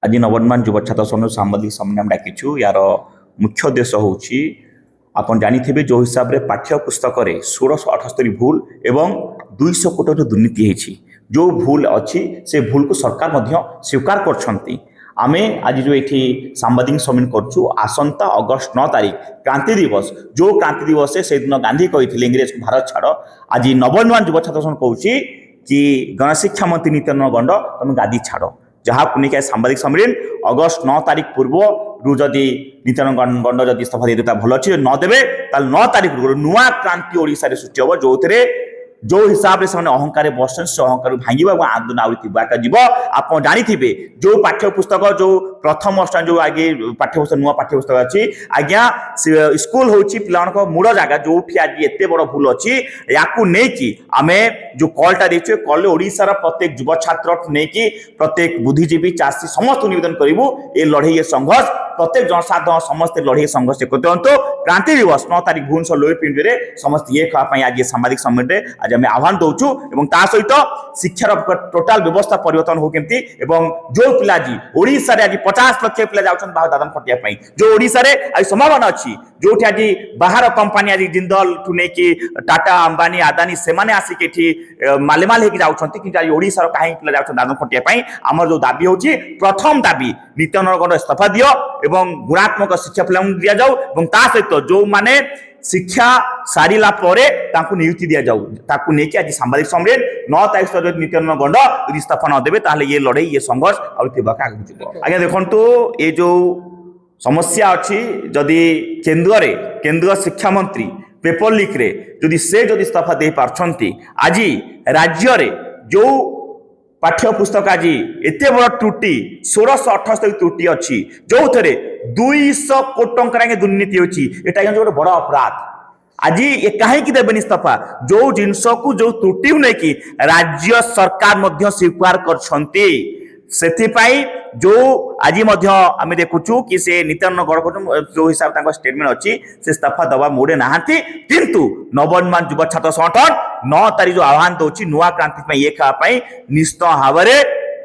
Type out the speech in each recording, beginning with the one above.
आज नवनिर्माण युव छात्र संघ सांबादिक सम्मेलन डाकिछु यार मुख्य उद्देश्य होउछि आपन जानिथिबे जो हिसाब रे पाठ्य पुस्तक रे 1678 भूल एवं 200 कोटी दुर्नीति हेछि जो भूल अछि से भूल को सरकार मध्य स्वीकार करछंती। आमे आज जो एठी सांबादिक सम्मेलन करछु आसंता अगस्त 9 तारिख क्रांति दिवस जो क्रांति दिवस से दिन गांधी कहिथिले इंग्रेज को भारत छाड़ आज नवनिर्माण युव छात्र संघ कहूछि कि गणशिक्षा मंत्री नित्यानंद गंड तुम गादी छाड़ जहाँ को लेकिन सांबादिक सम्मेलन अगस्त 9 तारिख पूर्व रु जदि नित्यानंद गंड जदि इस्तीफा देता भल अच्छे नदेवे 9 तारिख नुआ क्रांति ओडिशा सृष्टि हम जो हिसाब से अहंकार बसन से अहंकार भांगा आंदोलन आगे आप जानी जो पाठ्य पुस्तक जो प्रथम जो आगे पाठ्यपुस्तक नुआ पाठ्यपुस्तक अच्छी आज्ञा स्कूल हूँ पिला मूल जगह जो आज एत बड़ भूल अच्छी या आम जो कलटा देचु कल ओडिशार प्रत्येक युव छात्र नहीं प्रत्येक बुद्धिजीवी चाषी समस्त निवेदन करूँ ये लड़े ये संघर्ष प्रत्येक जनसाधारण समस्त लड़े संघर्ष करते क्रांति दिवस 9 तारिख भुवनेश्वर लोअर पिंडी समस्त ये खाई आज सांबादिक सम्मेलन आज आम आह्वान दौचु सहित शिक्षार टोटाल व्यवस्था परिवर्तन हो केमती जो पिला ओडिशा रे आज 50 लाख पिला जाउछन बाहर दादन खटिया जो ओडिशा रे आज संभावना अच्छी जो आज बाहर कंपनी आज जिंदल ठू नहीं टाटा अंबानी आदानी से आसिक मालेमाल होगी जाउछंती कि आज ओडिशा रो काहे पिला जाउछन दादन खटिया आमर जो दाबी होची प्रथम दाबी नित्यानंद गंड इस्तीफा दियो एवं गुणात्मक शिक्षा पिला दिया जाऊ सहित जो माने शिक्षा सारिला परे तांकु नियुक्ति दिया जाऊ ताकु नेकी आज सांबादिक सम्मेलन 9 तारिख जो नित्यानंद गंड इस्तीफा न देबे ताले ये लड़ाई ये संघर्ष और थिबाका आगु जिवो। आज्ञा देखंतु ये जो समस्या अच्छी जदि केंद्र शिक्षा मंत्री पेपर लीक रे जदि से जदि इस्तीफा दे पारछंती आज राज्य रे जो पाठ्य पुस्तक आज एत बड़ त्रुटि 1678 त्रुटि अच्छी जो थे 200 कोटी टंका दुर्नीति होची एटा गोटे बड़ अपराध आज ये कहीं देवेनि इस्तीफा जो जिनस को जो त्रुटि नहीं कि राज्य सरकार मध्य स्वीकार करछंती सेथिपाई जो आज आम देखुचु कि से नित्यानंद गंड जो हिसाब से स्टेटमेंट अच्छी से इस्तीफा दबा मोड़े नहांती किंतु नवनिर्माण युव छात्र संगठन 9 तारिख जो आह्वान दौर नुआ क्रांति ये खाई निश्चित भाव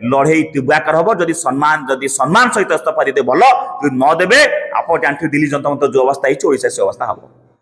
लड़े तीव्रकार हम जदि सम्मान सहित इस्तीफा देते भल जो नदेवे आप जानते दिल्ली जनता जो अवस्था ओडिशा से अवस्था हम।